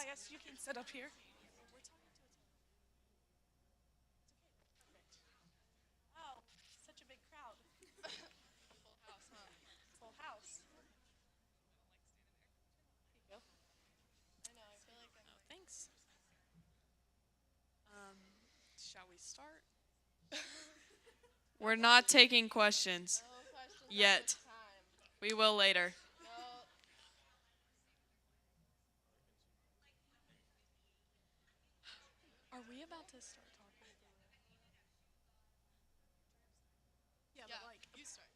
I guess you can sit up here. Wow, such a big crowd. Full house. Here you go. Thanks. Um, shall we start? We're not taking questions yet. We will later. Are we about to start talking? Yeah, but like, you start.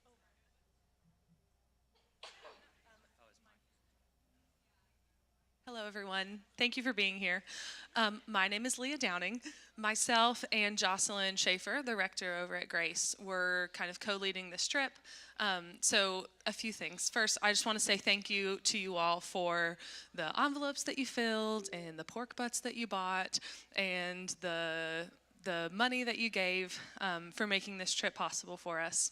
Hello, everyone. Thank you for being here. My name is Leah Downing. Myself and Jocelyn Schaefer, the rector over at Grace, were kind of co-leading this trip. So a few things. First, I just want to say thank you to you all for the envelopes that you filled and the pork butts that you bought and the money that you gave for making this trip possible for us.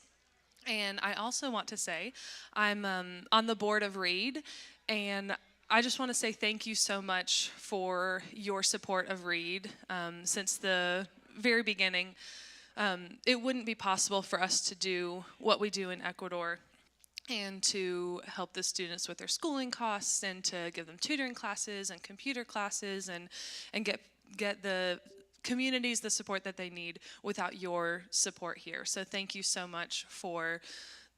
And I also want to say I'm on the board of Read, and I just want to say thank you so much for your support of Read since the very beginning. It wouldn't be possible for us to do what we do in Ecuador and to help the students with their schooling costs and to give them tutoring classes and computer classes and get the communities the support that they need without your support here. So thank you so much for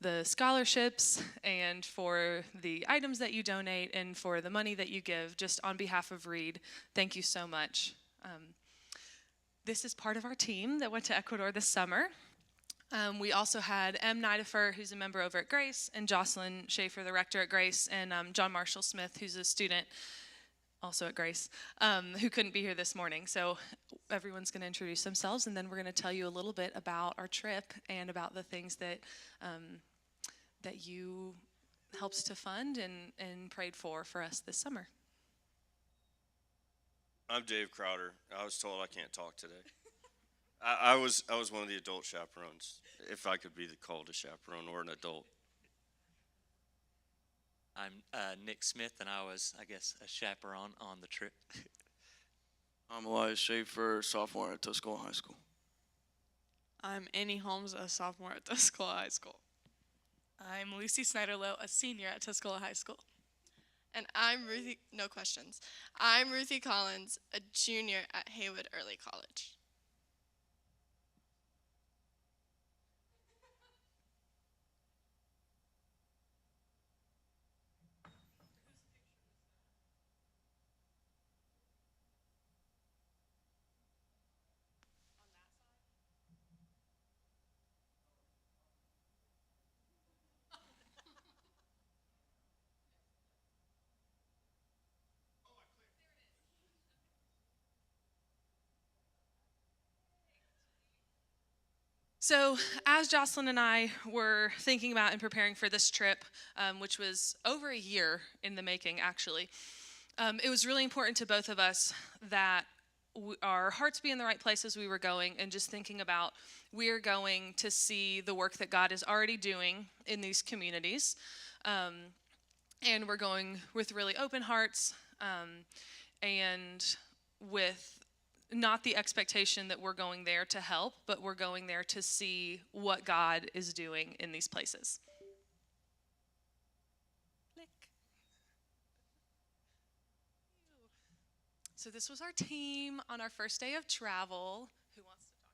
the scholarships and for the items that you donate and for the money that you give. Just on behalf of Read, thank you so much. This is part of our team that went to Ecuador this summer. We also had M. Nidifer, who's a member over at Grace, and Jocelyn Schaefer, the rector at Grace, and John Marshall Smith, who's a student also at Grace, who couldn't be here this morning. So everyone's going to introduce themselves, and then we're going to tell you a little bit about our trip and about the things that that you helped to fund and prayed for us this summer. I'm Dave Crowder. I was told I can't talk today. I was one of the adult chaperones, if I could be called a chaperone or an adult. I'm Nick Smith, and I was, I guess, a chaperone on the trip. I'm Elias Schaefer, sophomore at Tuscola High School. I'm Annie Holmes, a sophomore at Tuscola High School. I'm Lucy Snyderlow, a senior at Tuscola High School. And I'm Ruthie, no questions. I'm Ruthie Collins, a junior at Haywood Early College. So as Jocelyn and I were thinking about and preparing for this trip, which was over a year in the making actually, it was really important to both of us that our hearts be in the right place as we were going, and just thinking about we're going to see the work that God is already doing in these communities. And we're going with really open hearts and with not the expectation that we're going there to help, but we're going there to see what God is doing in these places. Click. So this was our team on our first day of travel. Who wants to talk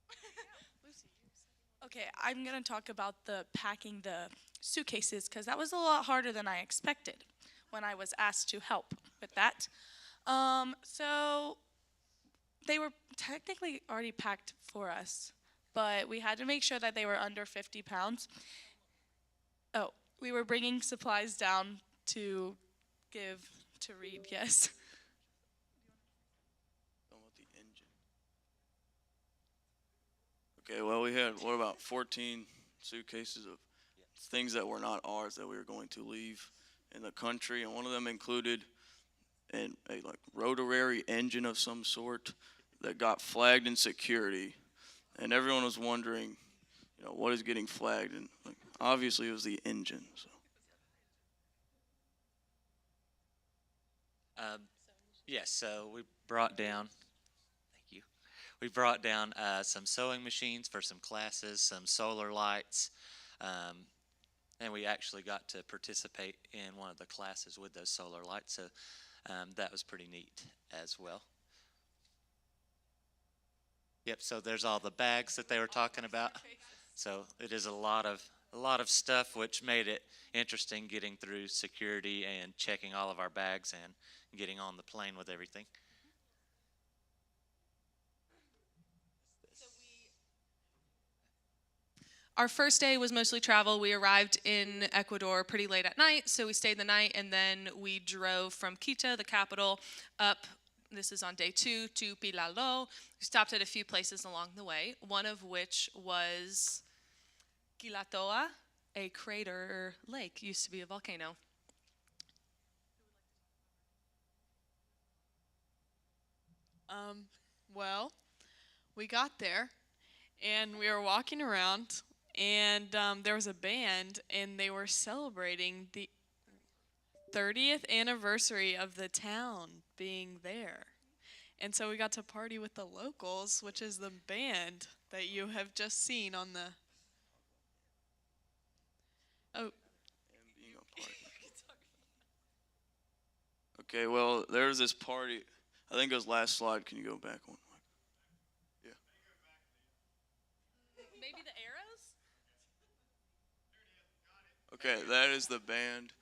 about it? Lucy, Okay, I'm going to talk about the packing the suitcases because that was a lot harder than I expected when I was asked to help with that. So they were technically already packed for us, but we had to make sure that they were under 50 pounds. Oh, we were bringing supplies down to give to Reed, yes. Talking about the engine. Okay, well, we had, what, about 14 suitcases of things that were not ours that we were going to leave in the country, and one of them included a like rotary engine of some sort that got flagged in security, and everyone was wondering, what is getting flagged, and like, obviously it was the engine. So Yes, so we brought down, thank you. We brought down some sewing machines for some classes, some solar lights, um, and we actually got to participate in one of the classes with those solar lights, so that was pretty neat as well. Yep, so there's all the bags that they were talking about. So it is a lot of stuff, which made it interesting getting through security and checking all of our bags and getting on the plane with everything. Our first day was mostly travel. We arrived in Ecuador pretty late at night, so we stayed the night, and then we drove from Quito, the capital, up. This is on day 2 to Pilalo. We stopped at a few places along the way, one of which was Quilatoa, a crater lake, used to be a volcano. Um, well, we got there and we were walking around, and there was a band, and they were celebrating the 30th anniversary of the town being there. And so we got to party with the locals, which is the band that you have just seen on the. Oh, Being a party. Okay, well, there's this party. I think it was last slide. Can you go back one? Yeah. Maybe the arrows? Okay, that is the band,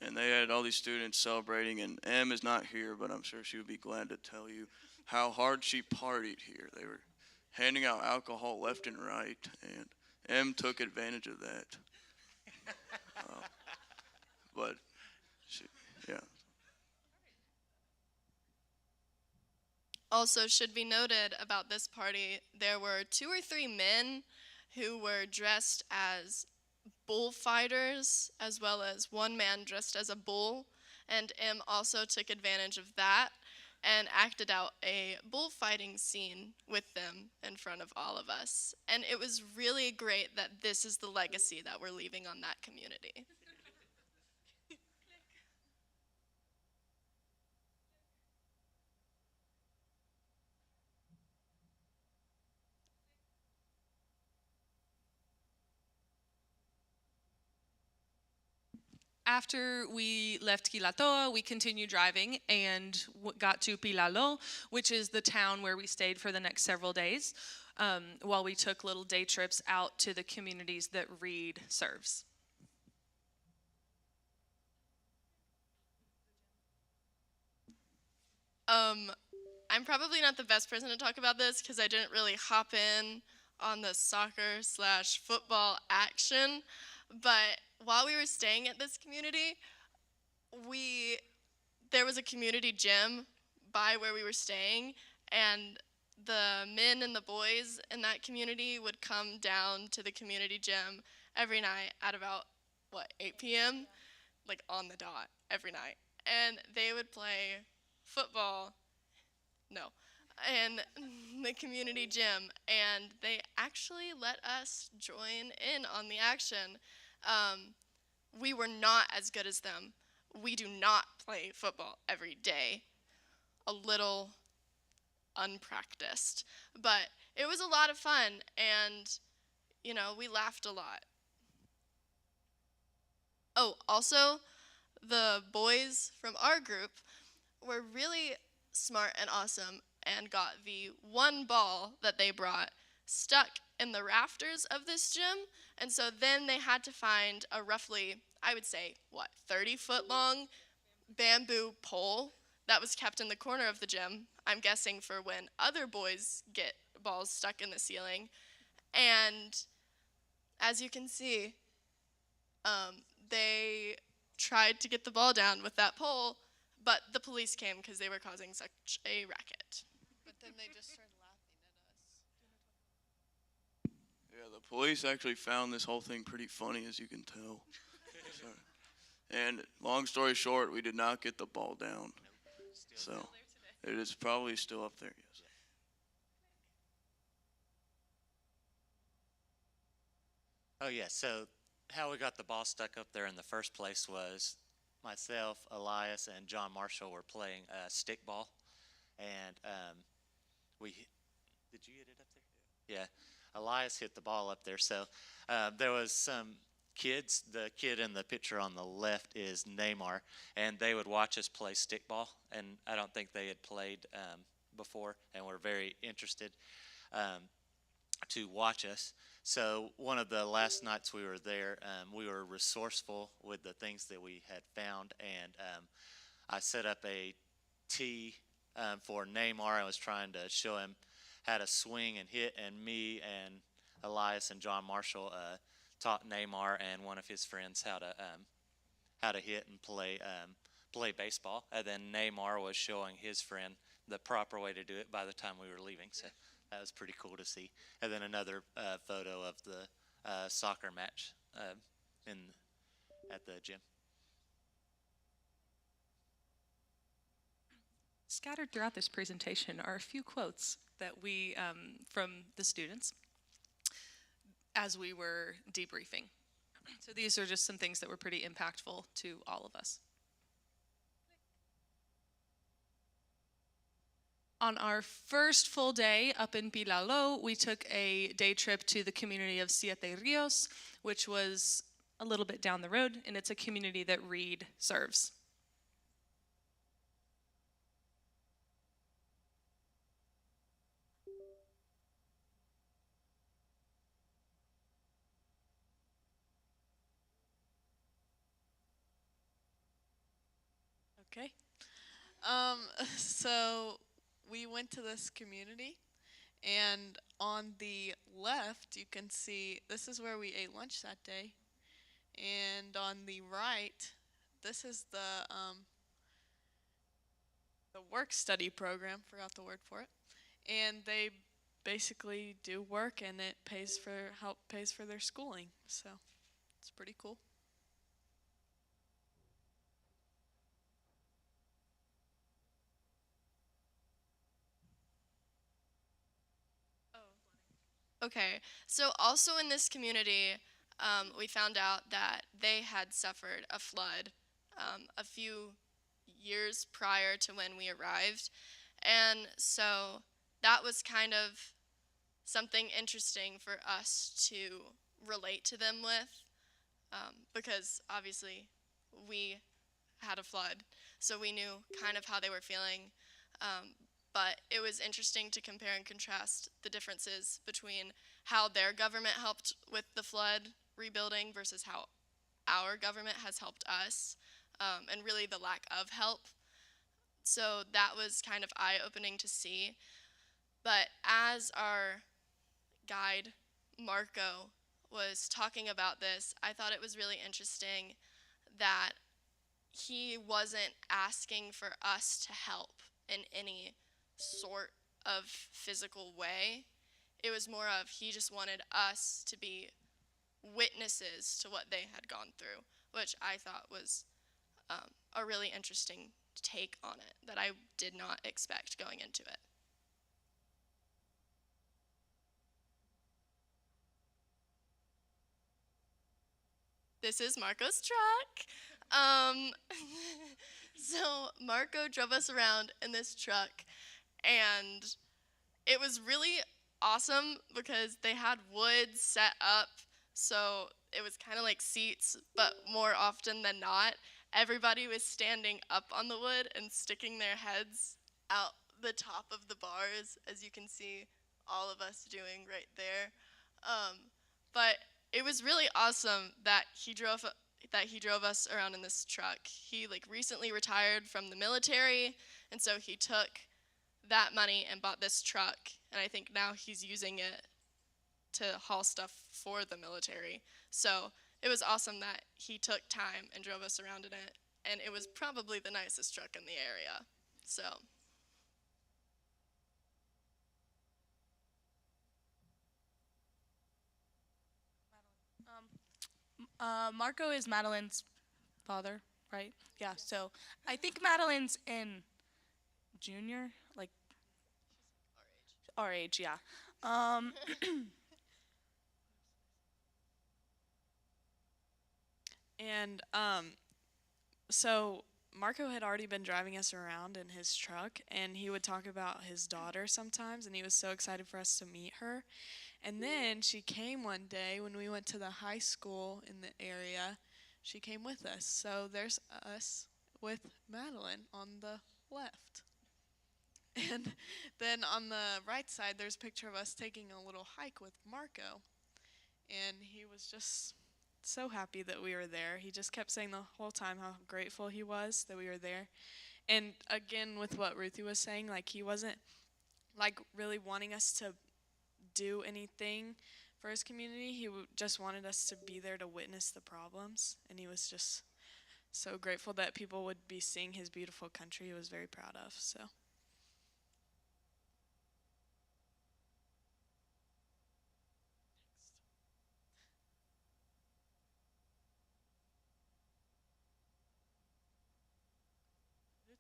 and they had all these students celebrating. And Em is not here, but I'm sure she would be glad to tell you how hard she partied here. They were handing out alcohol left and right, and Em took advantage of that. But she, yeah. Also, should be noted about this party, there were 2 or 3 men who were dressed as bullfighters, as well as one man dressed as a bull. And M also took advantage of that and acted out a bullfighting scene with them in front of all of us. And it was really great that this is the legacy that we're leaving on that community. After we left Quilatoa, we continued driving and got to Pilalo, which is the town where we stayed for the next several days, while we took little day trips out to the communities that Reed serves. Um, I'm probably not the best person to talk about this because I didn't really hop in on the soccer slash football action. But while we were staying at this community, we there was a community gym by where we were staying, and the men and the boys in that community would come down to the community gym every night at about 8 p.m., like on the dot every night, and they would play football. No, in the community gym, and they actually let us join in on the action. Um, we were not as good as them. We do not play football every day. A little unpracticed, but it was a lot of fun, and we laughed a lot. Oh, also, the boys from our group were really smart and awesome and got the one ball that they brought stuck in the rafters of this gym. And so then they had to find a roughly, I would say, 30-foot long bamboo pole that was kept in the corner of the gym. I'm guessing for when other boys get balls stuck in the ceiling. And as you can see, they tried to get the ball down with that pole, but the police came because they were causing such a racket. but then they just started laughing at us. Yeah, the police actually found this whole thing pretty funny, as you can tell. So, and long story short, we did not get the ball down. So it is probably still up there, yes. Oh yeah, so how we got the ball stuck up there in the first place was myself, Elias, and John Marshall were playing stickball, and we did you get it up there? Yeah, Elias hit the ball up there. So there was some kids. The kid in the picture on the left is Neymar, and they would watch us play stickball. And I don't think they had played before, and were very interested to watch us. So one of the last nights we were there, we were resourceful with the things that we had found, and I set up a tee for Neymar. I was trying to show him how to swing and hit, and me and Elias and John Marshall taught Neymar and one of his friends how to hit and play baseball. And then Neymar was showing his friend the proper way to do it by the time we were leaving. So that was pretty cool to see. And then another photo of the soccer match in at the gym. Scattered throughout this presentation are a few quotes that we, from the students, as we were debriefing. So these are just some things that were pretty impactful to all of us. On our first full day up in Pilalo, we took a day trip to the community of Siete Rios, which was a little bit down the road, and it's a community that Reed serves. Okay. So we went to this community, and on the left, you can see this is where we ate lunch that day, and on the right, this is the work study program. Forgot the word for it, and they basically do work, and it pays for their schooling. So it's pretty cool. Okay, so also in this community, we found out that they had suffered a flood a few years prior to when we arrived. And so that was kind of something interesting for us to relate to them with, because obviously we had a flood, so we knew kind of how they were feeling. But it was interesting to compare and contrast the differences between how their government helped with the flood rebuilding versus how our government has helped us, and really the lack of help. So that was kind of eye-opening to see. But as our guide, Marco, was talking about this, I thought it was really interesting that he wasn't asking for us to help in any sort of physical way. It was more of he just wanted us to be witnesses to what they had gone through, which I thought was a really interesting take on it that I did not expect going into it. This is Marco's truck. So Marco drove us around in this truck, and it was really awesome because they had wood set up, so it was kind of like seats, but more often than not, everybody was standing up on the wood and sticking their heads out the top of the bars, as you can see all of us doing right there. But it was really awesome that he drove us around in this truck. He like recently retired from the military, and so he took that money and bought this truck, and I think now he's using it to haul stuff for the military. So it was awesome that he took time and drove us around in it, and it was probably the nicest truck in the area. So Marco is Madeline's father, right? Yeah. So I think Madeline's in junior, like our age. Yeah. Um, And So Marco had already been driving us around in his truck, and he would talk about his daughter sometimes, and he was so excited for us to meet her. And then she came one day when we went to the high school in the area. She came with us. So there's us with Madeline on the left. And then on the right side, there's a picture of us taking a little hike with Marco. And he was just so happy that we were there. He just kept saying the whole time how grateful he was that we were there. And again, with what Ruthie was saying, like he wasn't like really wanting us to do anything for his community. He just wanted us to be there to witness the problems. And he was just so grateful that people would be seeing his beautiful country he was very proud of. So. Who said this?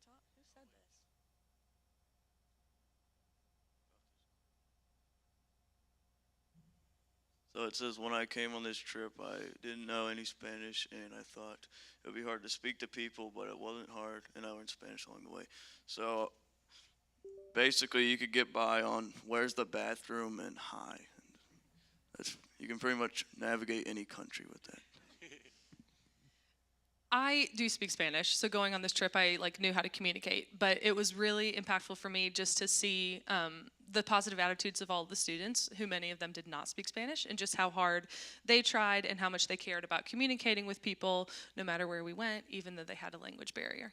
So it says, when I came on this trip, I didn't know any Spanish, and I thought it would be hard to speak to people, but it wasn't hard, and I learned Spanish along the way. So basically, you could get by on where's the bathroom and hi. You can pretty much navigate any country with that. I do speak Spanish, so going on this trip, I knew how to communicate. But it was really impactful for me just to see the positive attitudes of all of the students, who many of them did not speak Spanish, and just how hard they tried and how much they cared about communicating with people, no matter where we went, even though they had a language barrier.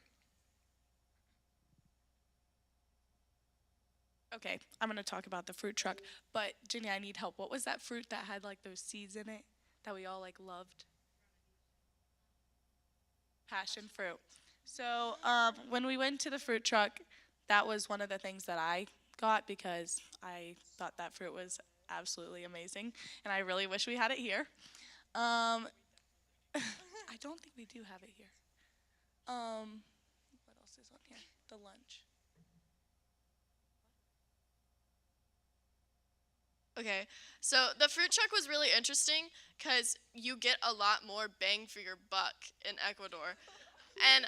Okay, I'm gonna talk about the fruit truck, but Jenny, I need help. What was that fruit that had like those seeds in it that we all like loved? Passion fruit. So when we went to the fruit truck, that was one of the things that I got because I thought that fruit was absolutely amazing, and I really wish we had it here. Um, I don't think we do have it here. What else is on here? The lunch. Okay, so the fruit truck was really interesting because you get a lot more bang for your buck in Ecuador. And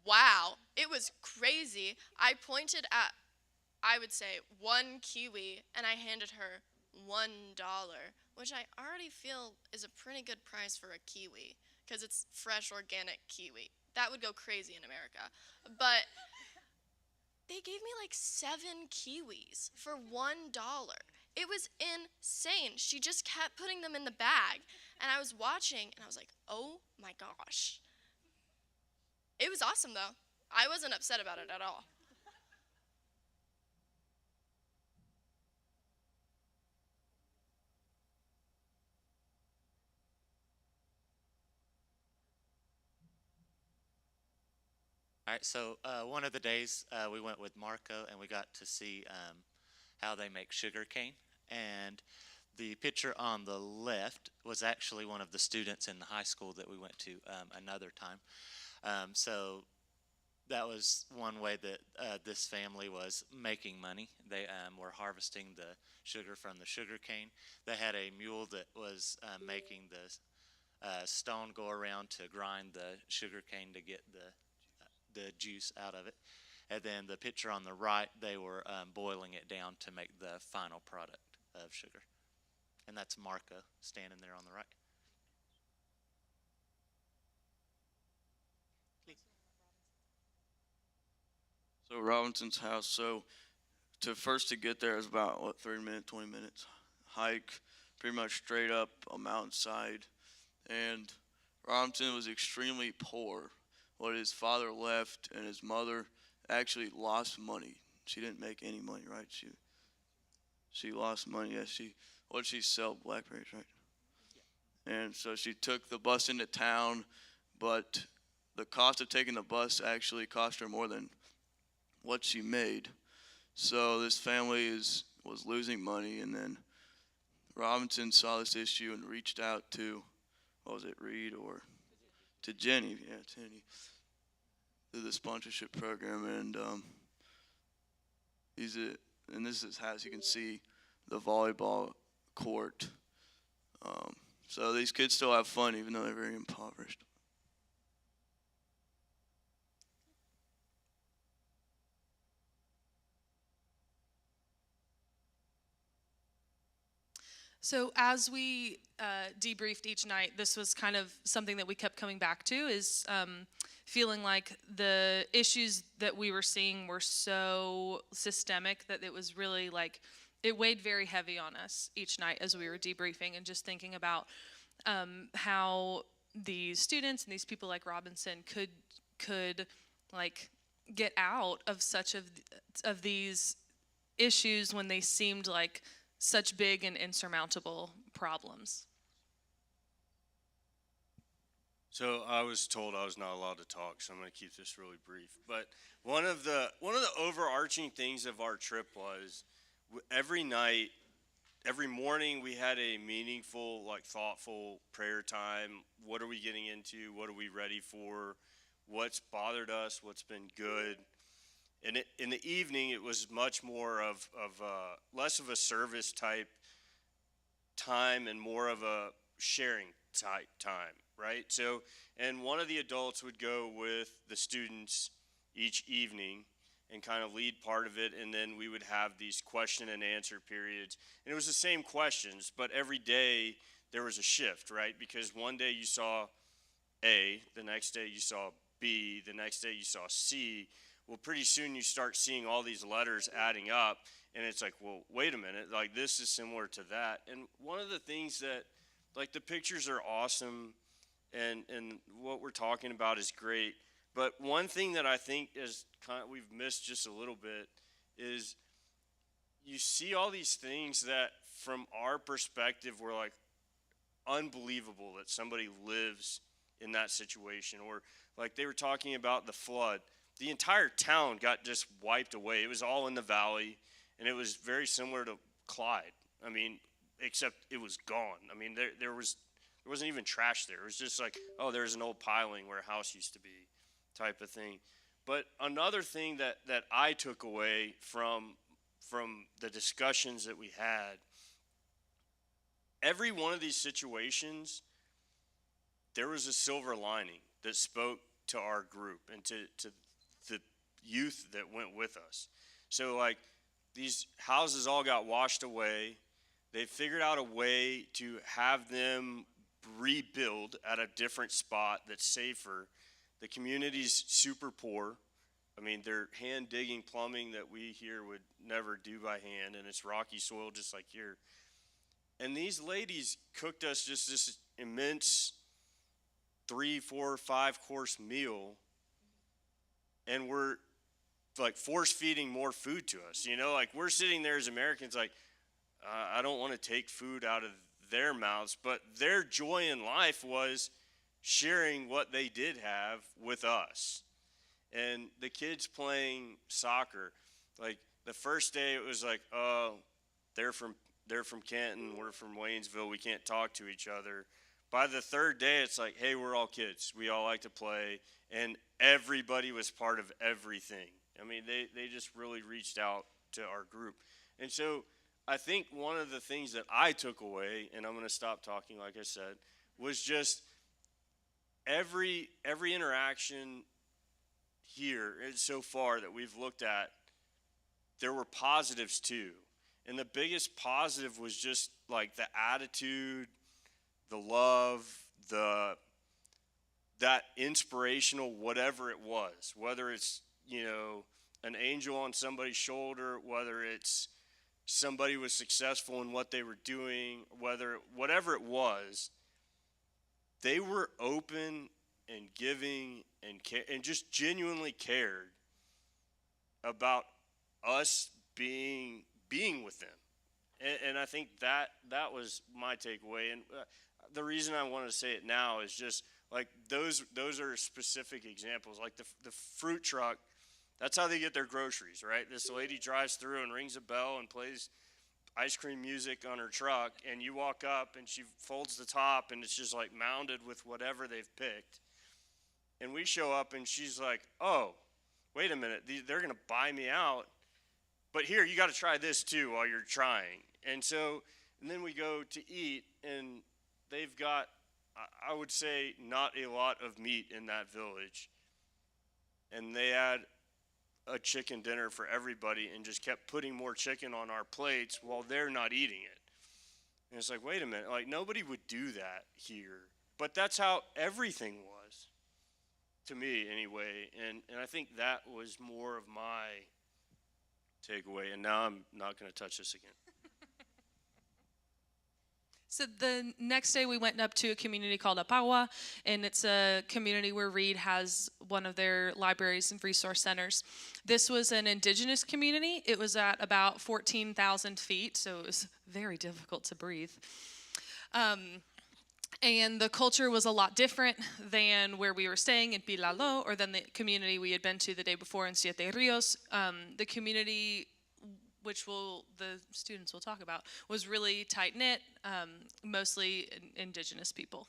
wow, it was crazy. I pointed at, I would say, one kiwi, and I handed her $1, which I already feel is a pretty good price for a kiwi because it's fresh organic kiwi. That would go crazy in America. But they gave me like 7 kiwis for $1. It was insane. She just kept putting them in the bag. And I was watching and I was like, oh my gosh. It was awesome though. I wasn't upset about it at all. All right, so one of the days we went with Marco and we got to see how they make sugar cane. And the picture on the left was actually one of the students in the high school that we went to another time. So that was one way that this family was making money. They were harvesting the sugar from the sugar cane. They had a mule that was making the stone go around to grind the sugar cane to get the juice out of it. And then the picture on the right, they were boiling it down to make the final product of sugar. And that's Marco standing there on the right. So Robinson's house. So to get there is about 30 minutes, 20 minutes hike, pretty much straight up a mountainside. And Robinson was extremely poor. What his father left, and his mother actually lost money. She didn't make any money, right? She lost money. Yeah, what did she sell? Blackberries, right? And so she took the bus into town, but the cost of taking the bus actually cost her more than what she made. So this family was losing money, and then Robinson saw this issue and reached out to, what was it, Reed, or to Jenny, yeah, Jenny, through the sponsorship program, and and this is how, as you can see, the volleyball court. So these kids still have fun even though they're very impoverished. So as we debriefed each night, this was kind of something that we kept coming back to, is feeling like the issues that we were seeing were so systemic that it was really like, it weighed very heavy on us each night as we were debriefing, and just thinking about how these students and these people like Robinson could like get out of such of these issues when they seemed like such big and insurmountable problems. So I was told I was not allowed to talk, so I'm going to keep this really brief. But one of the overarching things of our trip was every night, every morning we had a meaningful, like thoughtful prayer time. What are we getting into? What are we ready for? What's bothered us? What's been good? And in the evening, it was much more of less of a service type time and more of a sharing type time, right? So, and one of the adults would go with the students each evening and kind of lead part of it, and then we would have these question and answer periods. And it was the same questions, but every day there was a shift, right? Because one day you saw A, the next day you saw B, the next day you saw C. Well, pretty soon you start seeing all these letters adding up, and it's like, well, wait a minute, like this is similar to that. And one of the things that, like, the pictures are awesome, and what we're talking about is great, but one thing that I think is kind of, we've missed just a little bit is you see all these things that from our perspective were like unbelievable that somebody lives in that situation. Or like they were talking about the flood, the entire town got just wiped away. It was all in the valley, and it was very similar to Clyde. I mean, except it was gone. I mean, there wasn't even trash there. It was just like, oh, there's an old piling where a house used to be, type of thing. But another thing that I took away from the discussions that we had, every one of these situations, there was a silver lining that spoke to our group and to the youth that went with us. So like these houses all got washed away. They figured out a way to have them rebuild at a different spot that's safer. The community's super poor. I mean, they're hand digging plumbing that we here would never do by hand, and it's rocky soil just like here. And these ladies cooked us just this immense 3, 4, 5 course meal, and we're like force feeding more food to us. You know, like we're sitting there as Americans, like I don't want to take food out of their mouths, but their joy in life was sharing what they did have with us. And the kids playing soccer, like the first day it was like, oh, they're from Canton, we're from Waynesville, we can't talk to each other. By the third day, it's like, hey, we're all kids, we all like to play, and everybody was part of everything. I mean, they just really reached out to our group. And so I think one of the things that I took away, and I'm going to stop talking like I said, was just every interaction here so far that we've looked at, there were positives too. And the biggest positive was just like the attitude, the love, that inspirational whatever it was, whether it's, you know, an angel on somebody's shoulder, whether it's somebody was successful in what they were doing, whatever it was, they were open and giving and just genuinely cared about us being with them. And I think that was my takeaway. And the reason I want to say it now is just like those are specific examples. Like the fruit truck, that's how they get their groceries, right? This lady drives through and rings a bell and plays ice cream music on her truck, and you walk up and she folds the top and it's just like mounded with whatever they've picked. And we show up and she's like, oh, wait a minute, they're going to buy me out. But here, you got to try this too while you're trying. And then we go to eat, and they've got, I would say, not a lot of meat in that village. And they had a chicken dinner for everybody and just kept putting more chicken on our plates while they're not eating it. And it's like, wait a minute, like nobody would do that here. But that's how everything was, to me anyway. And I think that was more of my takeaway. And now I'm not going to touch this again. So the next day we went up to a community called Apagua, and it's a community where Reed has one of their libraries and resource centers. This was an indigenous community. It was at about 14,000 feet, so it was very difficult to breathe. And the culture was a lot different than where we were staying in Pilalo, or than the community we had been to the day before in Siete Rios. The community, which the students will talk about, was really tight-knit, mostly indigenous people.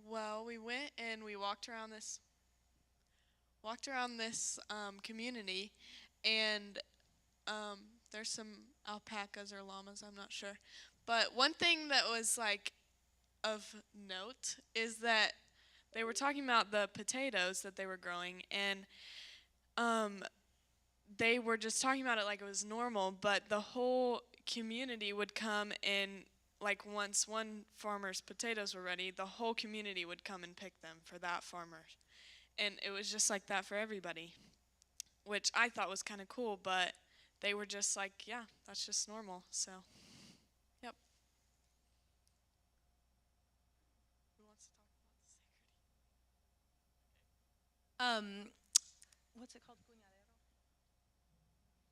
Well, we went and we walked around this community, and there's some alpacas or llamas, I'm not sure. But one thing that was like of note is that they were talking about the potatoes that they were growing, and they were just talking about it like it was normal, but the whole community would come and, like, once one farmer's potatoes were ready, the whole community would come and pick them for that farmer. And it was just like that for everybody, which I thought was kind of cool, but they were just like, yeah, that's just normal. So, yep. Who wants to talk about the sacred? What's it called?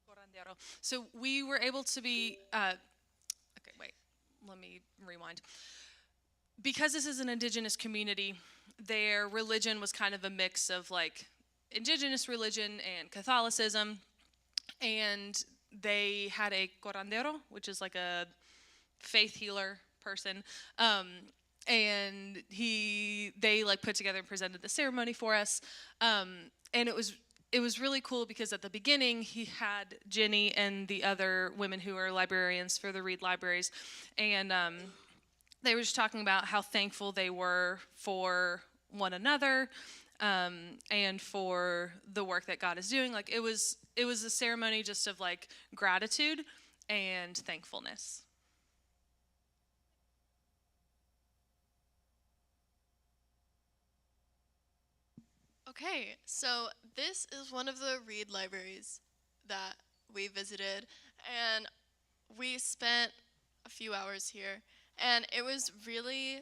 Curandero. So we were able to be, okay, wait, let me rewind. Because this is an indigenous community, their religion was kind of a mix of like indigenous religion and Catholicism. And they had a curandero, which is like a faith healer person. And they like put together and presented the ceremony for us. And it was really cool because at the beginning he had Jenny and the other women who are librarians for the Reed Libraries, and they were just talking about how thankful they were for one another, and for the work that God is doing. Like it was a ceremony just of like gratitude and thankfulness. Okay, so this is one of the Reed libraries that we visited, and we spent a few hours here, and it was really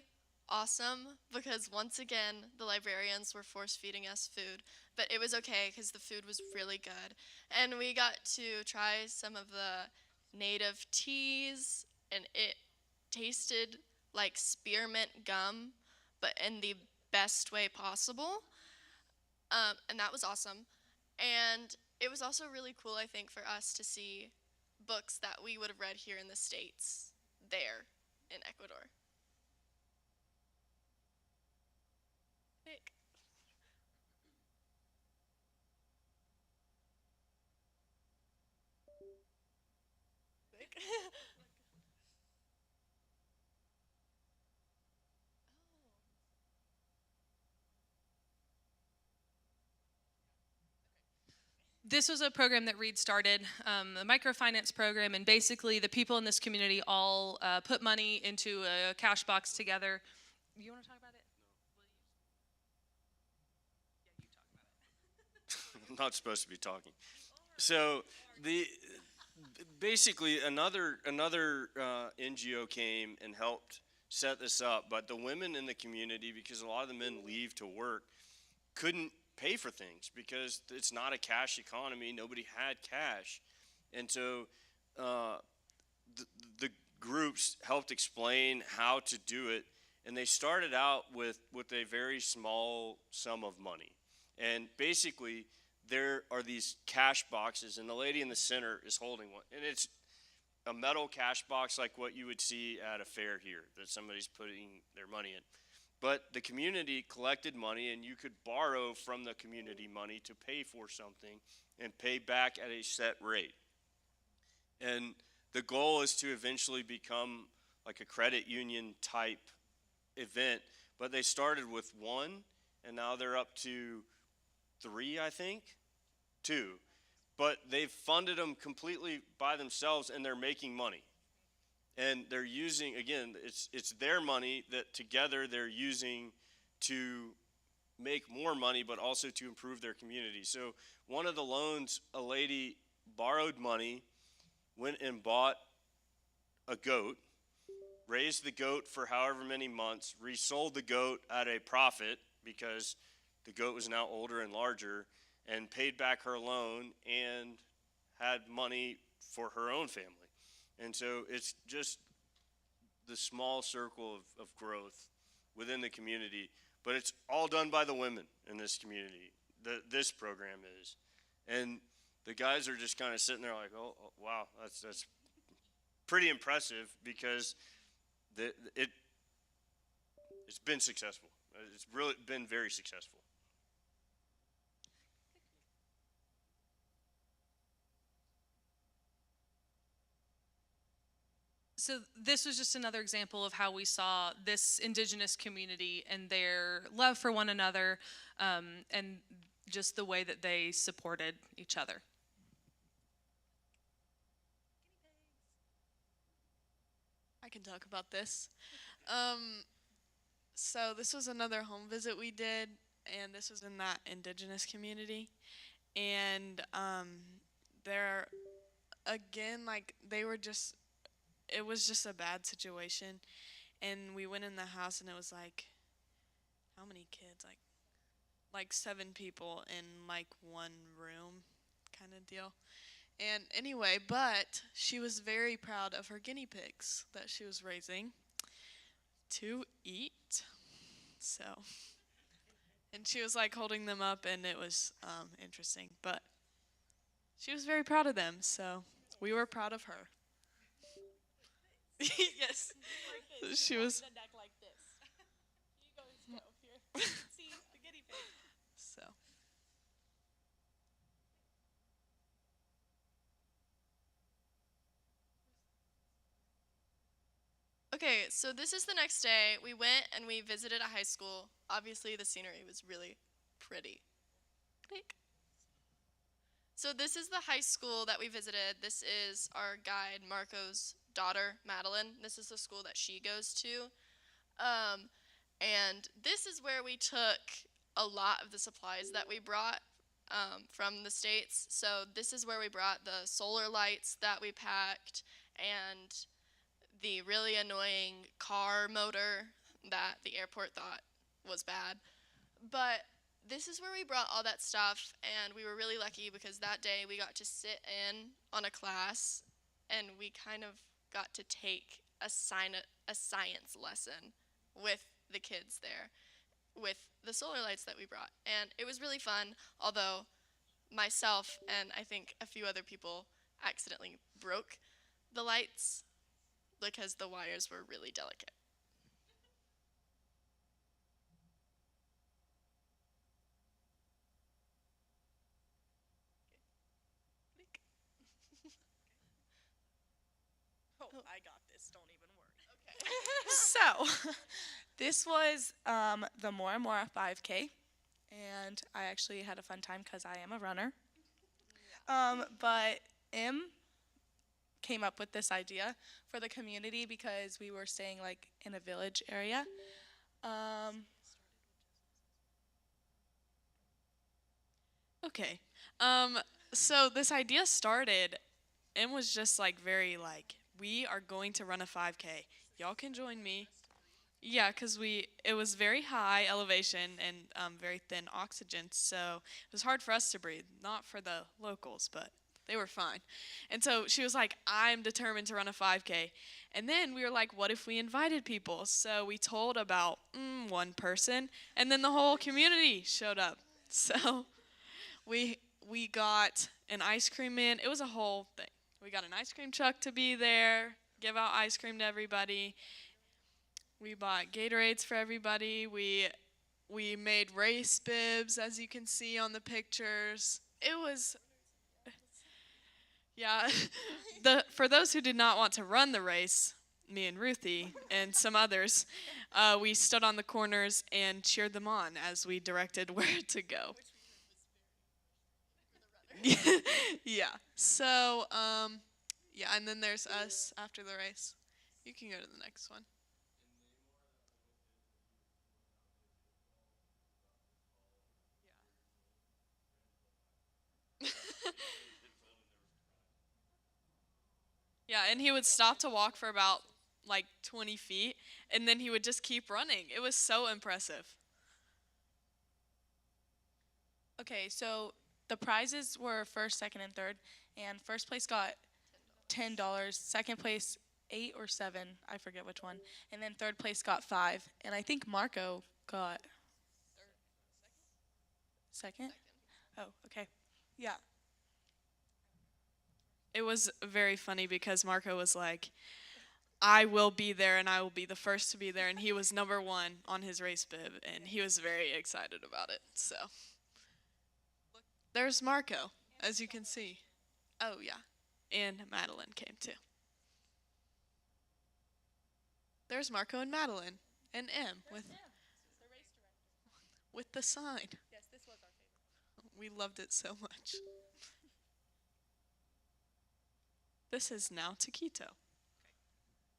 awesome because once again the librarians were force feeding us food, but it was okay because the food was really good, and we got to try some of the native teas, and it tasted like spearmint gum, but in the best way possible. And that was awesome. And it was also really cool, I think, for us to see books that we would have read here in the States there in Ecuador. Nick. Nick. This was a program that Reed started, a microfinance program, and basically the people in this community all put money into a cash box together. You want to talk about it? I'm not supposed to be talking. So basically another NGO came and helped set this up, but the women in the community, because a lot of the men leave to work, couldn't pay for things because it's not a cash economy. Nobody had cash, and so the groups helped explain how to do it, and they started out with a very small sum of money, and basically there are these cash boxes, and the lady in the center is holding one, and it's a metal cash box like what you would see at a fair here that somebody's putting their money in. But the community collected money, and you could borrow from the community money to pay for something and pay back at a set rate. And the goal is to eventually become like a credit union type event. But they started with one, and now they're up to three, I think. Two. but they've funded them completely by themselves, and they're making money. And they're using, again, it's their money that together they're using to make more money, but also to improve their community. So one of the loans, a lady borrowed money, went and bought a goat, raised the goat for however many months, resold the goat at a profit because the goat was now older and larger, and paid back her loan and had money for her own family. And so it's just the small circle of growth within the community, but it's all done by the women in this community. This program is. And the guys are just kind of sitting there like, oh wow, that's pretty impressive because it's been successful. It's really been very successful. So this was just another example of how we saw this indigenous community and their love for one another, and just the way that they supported each other. I can talk about this. So this was another home visit we did, and this was in that indigenous community. And there, again, like they were just, it was just a bad situation. And we went in the house, and it was like, how many kids? Like 7 people in like one room, kind of deal. And anyway, but she was very proud of her guinea pigs that she was raising to eat. So, and she was like holding them up, and it was interesting. But she was very proud of them, so we were proud of her. Yes, she was. So. Okay, so this is the next day. We went and we visited a high school. Obviously, the scenery was really pretty. Click. So this is the high school that we visited. This is our guide, Marco's daughter, Madeline. This is the school that she goes to. And this is where we took a lot of the supplies that we brought from the States. So this is where we brought the solar lights that we packed and the really annoying car motor that the airport thought was bad. But this is where we brought all that stuff, and we were really lucky because that day we got to sit in on a class, and we kind of got to take a science lesson with the kids there with the solar lights that we brought. And it was really fun, although myself and I think a few other people accidentally broke the lights because the wires were really delicate. Oh, I got this. Don't even worry. So, this was the Mora Mora 5K, and I actually had a fun time because I am a runner. But came up with this idea for the community because we were staying like in a village area. Okay. So this idea started and was just like very like, we are going to run a 5K. Y'all can join me. Yeah, because it was very high elevation and very thin oxygen, so it was hard for us to breathe. Not for the locals, but they were fine. And so she was like, I'm determined to run a 5K. And then we were like, what if we invited people? So we told about one person, and then the whole community showed up. So we got an ice cream man. It was a whole thing. We got an ice cream truck to be there, give out ice cream to everybody. We bought Gatorades for everybody. We made race bibs, as you can see on the pictures. It was, yeah. For those who did not want to run the race, me and Ruthie and some others, we stood on the corners and cheered them on as we directed where to go. Yeah. So, yeah, and then there's us after the race. You can go to the next one. Yeah, and he would stop to walk for about like 20 feet, and then he would just keep running. It was so impressive. Okay, so the prizes were first, second, and third, and first place got $10. Second place 8 or 7, I forget which one, and then third place got 5, and I think Marco got second. Oh, okay, yeah. It was very funny because Marco was like, I will be there and I will be the first to be there. And he was number one on his race bib and he was very excited about it. So there's Marco, as you can see. Oh, yeah. And Madeline came too. There's Marco and Madeline and M with the sign. Yes, this was our favorite. We loved it so much. This is now Taquito.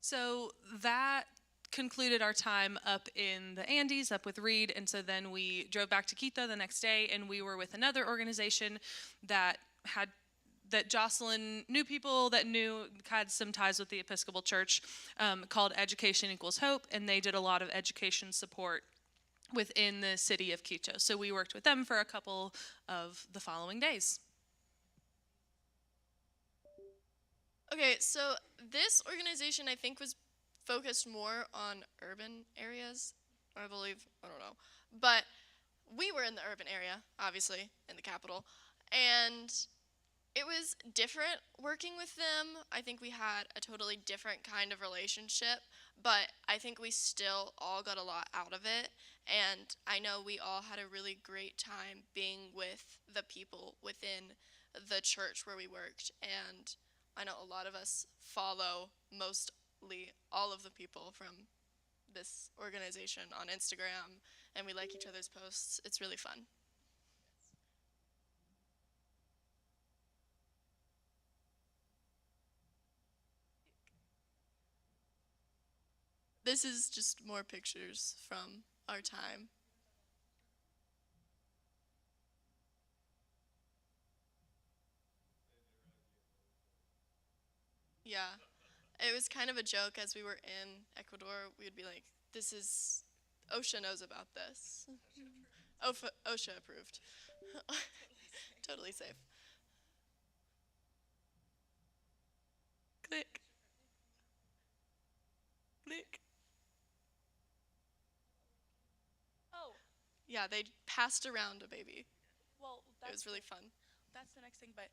So that concluded our time up in the Andes, up with Reed, and so then we drove back to Quito the next day, and we were with another organization that Jocelyn knew people that had some ties with the Episcopal Church, called Education Equals Hope, and they did a lot of education support within the city of Quito. So we worked with them for a couple of the following days. Okay, so this organization I think was focused more on urban areas, I believe. I don't know. But we were in the urban area, obviously, in the capital. And it was different working with them. I think we had a totally different kind of relationship, but I think we still all got a lot out of it. And I know we all had a really great time being with the people within the church where we worked. And I know a lot of us follow mostly all of the people from this organization on Instagram, and we like each other's posts. It's really fun. This is just more pictures from our time. Yeah. It was kind of a joke as we were in Ecuador. We would be like, this is, OSHA knows about this. OSHA approved. Totally safe. Click. Click. Oh, Yeah, they passed around a baby. well, It was really fun. that's the next thing, but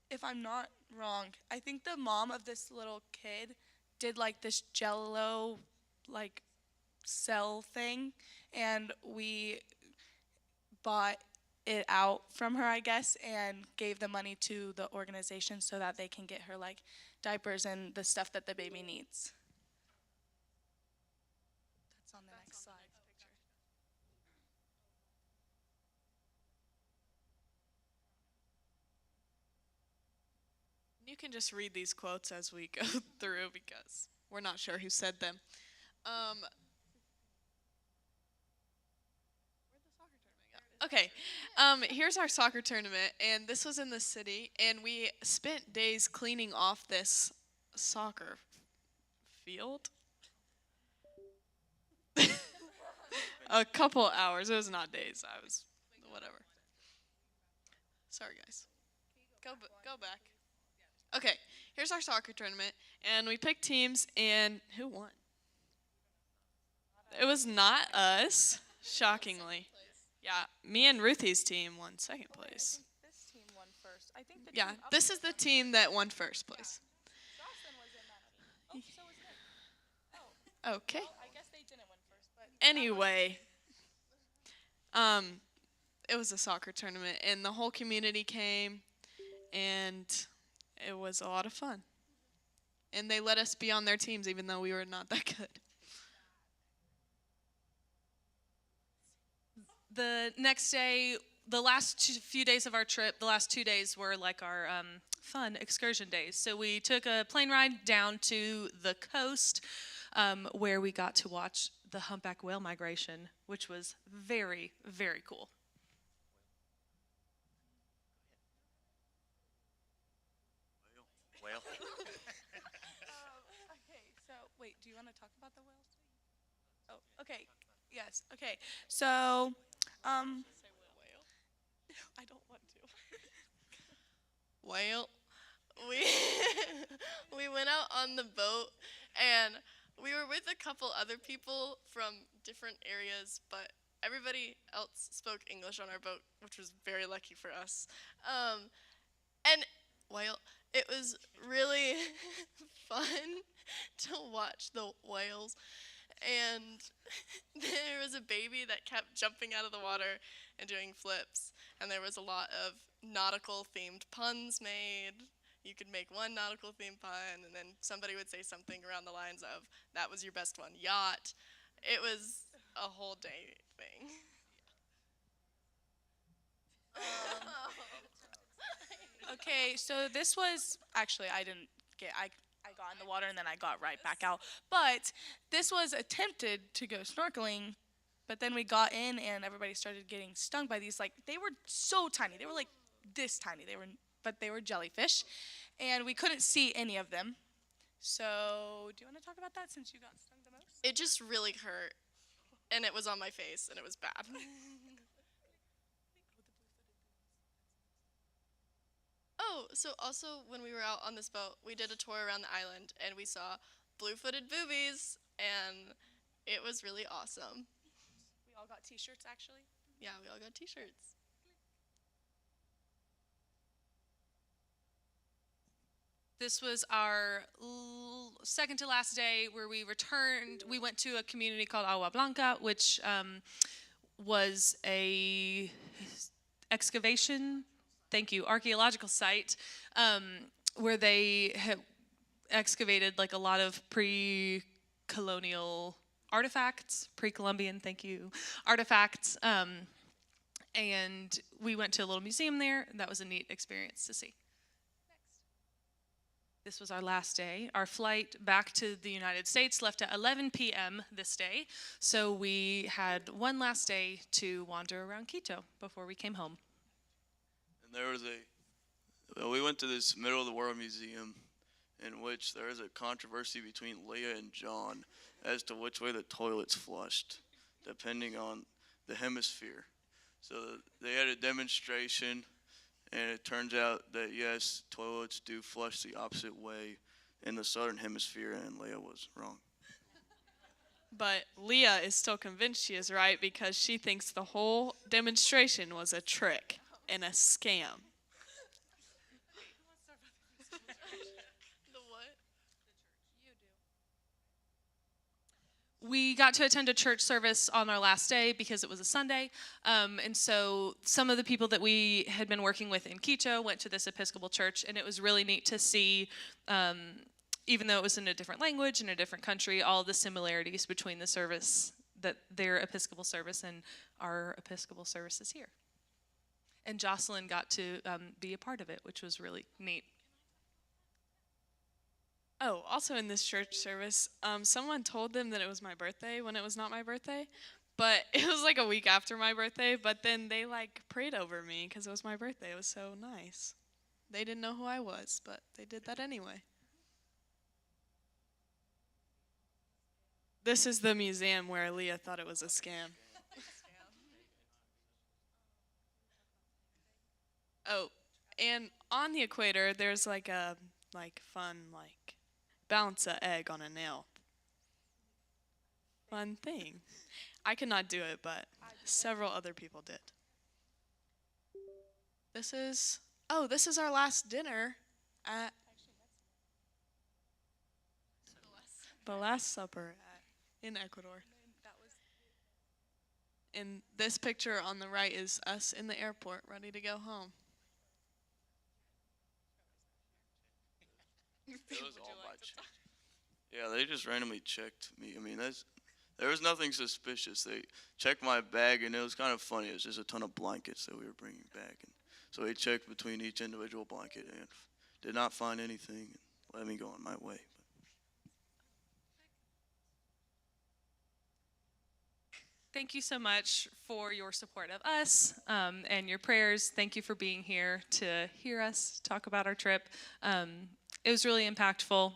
if I'm not wrong, I think the mom of this little kid did like this jello like cell thing, and we bought it out from her, I guess, and gave the money to the organization so that they can get her like diapers and the stuff that the baby needs. That's on the next slide. Picture. You can just read these quotes as we go through because we're not sure who said them. Okay, here's our soccer tournament, and this was in the city, and we spent days cleaning off this soccer field. A couple hours. It was not days. I was whatever. Sorry, guys. Go back. Okay, here's our soccer tournament, and we picked teams, and who won? It was not us, shockingly. Yeah, me and Ruthie's team won second place. This team won first. I think the Yeah, team up this is the team that won first place. Jocelyn was in that team. Oh, so was Nick. Okay. I guess they didn't win first, but Anyway, it was a soccer tournament, and the whole community came, and it was a lot of fun. And they let us be on their teams, even though we were not that good. The next day, the last few days of our trip, the last 2 days were like our fun excursion days. So we took a plane ride down to the coast where we got to watch the humpback whale migration, which was very, very cool. Well, Okay, so wait, do you want to talk about the whales? Oh, okay. Yes. Okay. So, I don't want to. Well, we we went out on the boat and we were with a couple other people from different areas, but everybody else spoke English on our boat, which was very lucky for us. And well, it was really fun to watch the whales. And there was a baby that kept jumping out of the water and doing flips. And there was a lot of nautical themed puns made. You could make one nautical themed pun, and then somebody would say something around the lines of, that was your best one, yacht. It was a whole day thing. Okay, so this was actually I got in the water and then I got right back out. But this was attempted to go snorkeling, but then we got in and everybody started getting stung by these, like, they were so tiny. They were like this tiny. They were jellyfish, and we couldn't see any of them. So, do you want to talk about that since you got stung the most? It just really hurt, and it was on my face, and it was bad. Oh, so also when we were out on this boat, we did a tour around the island, and we saw blue-footed boobies, and it was really awesome. We all got t-shirts actually. Yeah, we all got t-shirts. This was our second to last day where we returned. We went to a community called Agua Blanca, which was a excavation, archaeological site where they had excavated like a lot of pre-colonial artifacts, pre-Columbian, artifacts. And we went to a little museum there, and that was a neat experience to see. This was our last day. Our flight back to the United States left at 11 p.m. this day, so we had one last day to wander around Quito before we came home. And there was we went to this middle of the world museum in which there is a controversy between Leah and John as to which way the toilet's flushed, depending on the hemisphere. So they had a demonstration, and it turns out that yes, toilets do flush the opposite way in the southern hemisphere, and Leah was wrong. But Leah is still convinced she is right because she thinks the whole demonstration was a trick and a scam. The what? We got to attend a church service on our last day because it was a Sunday. And so some of the people that we had been working with in Quito went to this Episcopal church, and it was really neat to see, even though it was in a different language, in a different country, all the similarities between the service, that their Episcopal service and our Episcopal services here. And Jocelyn got to be a part of it, which was really neat. Oh, also in this church service, someone told them that it was my birthday when it was not my birthday. But it was like a week after my birthday, but then they like prayed over me because it was my birthday. It was so nice. They didn't know who I was, but they did that anyway. This is the museum where Leah thought it was a scam. Oh, and on the equator, there's like a fun bounce a egg on a nail. Fun thing. I could not do it, but several other people did. This is our last dinner at the Last Supper in Ecuador. And this picture on the right is us in the airport ready to go home. It was all by chance. Yeah, they just randomly checked me. I mean, There was nothing suspicious. They checked my bag, and it was kind of funny. It was just a ton of blankets that we were bringing back. And so they checked between each individual blanket and did not find anything and let me go on my way. Thank you so much for your support of us and your prayers. Thank you for being here to hear us talk about our trip. It was really impactful.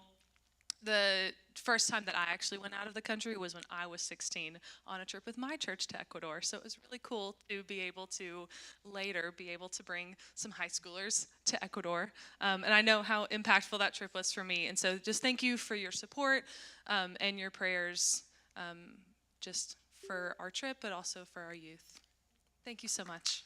The first time that I actually went out of the country was when I was 16 on a trip with my church to Ecuador. So it was really cool to be able to later be able to bring some high schoolers to Ecuador. And I know how impactful that trip was for me. And so just thank you for your support and your prayers just for our trip, but also for our youth. Thank you so much.